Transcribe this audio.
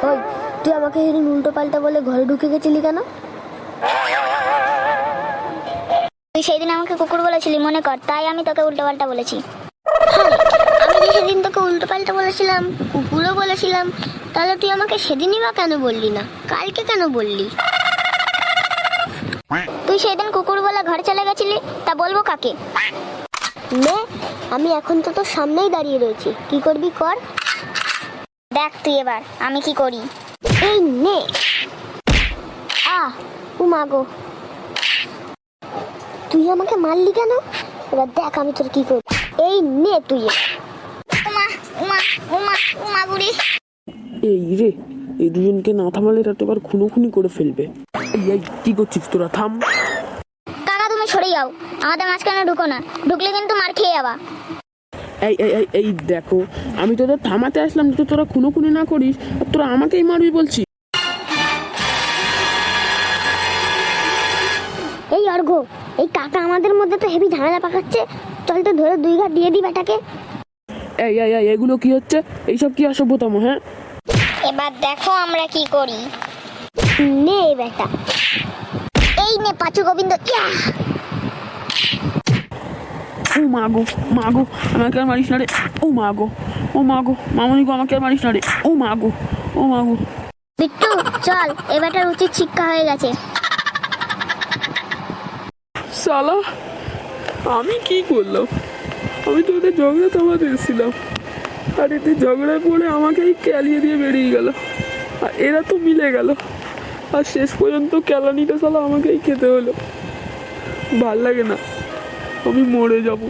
ওই তুই আমাকে সেদিন উল্টো পাল্টা বলে ঘরে ঢুকে গেছিলি কেন? তুই সেই দিন আমাকে কুকুর বলেছিলি মনে কর, তাই আমি তোকে উল্টো পাল্টা বলেছি। আমি যে সেদিন তোকে উল্টো পাল্টা বলেছিলাম, কুকুরও বলেছিলাম, তাহলে তুই আমাকে সেদিনই বা কেন বললি না, কালকে কেন বললি? তুই সেদিন কুকুর বলে ঘর চলে গেছিলি, তা বলবো কাকে? নে, আমি এখন তো তোর সামনেই দাঁড়িয়ে রয়েছি, কি করবি কর। দেখ তুই এবার আমি কি করি। এই নে। ও মা গো, তুই আমাকে মারলি কেন? এবার দেখ আমি তোর কি করি। এই নে তুই। উমা উমা উমা উমা গুড়ি। এই রে, এই দুজনকে না থামালে এরা তো এবার খুনোখুনি করে ফেলবে। এই কি করছিস তোরা, থাম। কাকা তুমি সরে যাও, আমাদের মাঝখানে ঢুকো না, ঢুকলে কিন্তু মার খেয়ে যাবা। এই এই এই এই দেখো, আমি তোদের থামাতে আসলাম তো তোরা খুনোখুনি না করিস, আর তোরা আমাকেই মারবি বলছিস। এই অর্ঘ, এই কাকা আমাদের মধ্যে তো হেভি ঝামেলা পাকাচ্ছে, চল তো ধরে দুই ঘাট দিয়ে দি বেটাকে। এই এই এই এগুলো কি হচ্ছে? এইসব কি অসভ্যতম? হ্যাঁ, এবার দেখো আমরা কি করি। নে বেটা। এই নে পাঁচু গোবিন্দ। ও মা গো, মা গো, আমাকে আর মারিস না রে। ও মা গো, ও মা গো, মামনি গো, আমাকে আর মারিস না রে। ও মা গো, ও মা গো। বিট্টু চল, এবারটার উচিত শিক্ষা হয়ে গেছে। শালা, আমি কি করলাম? আমি তো ওদের ঝগড়া থামাতে এসেছিলাম, আর এতে ঝগড়ায় পড়ে আমাকেই ক্যালিয়ে দিয়ে বেরিয়ে গেল, আর এরা তো মিলে গেল, আর শেষ পর্যন্ত ক্যালানিটা শালা আমাকেই খেতে হলো। ভাল লাগে না, আমি মরে যাবো।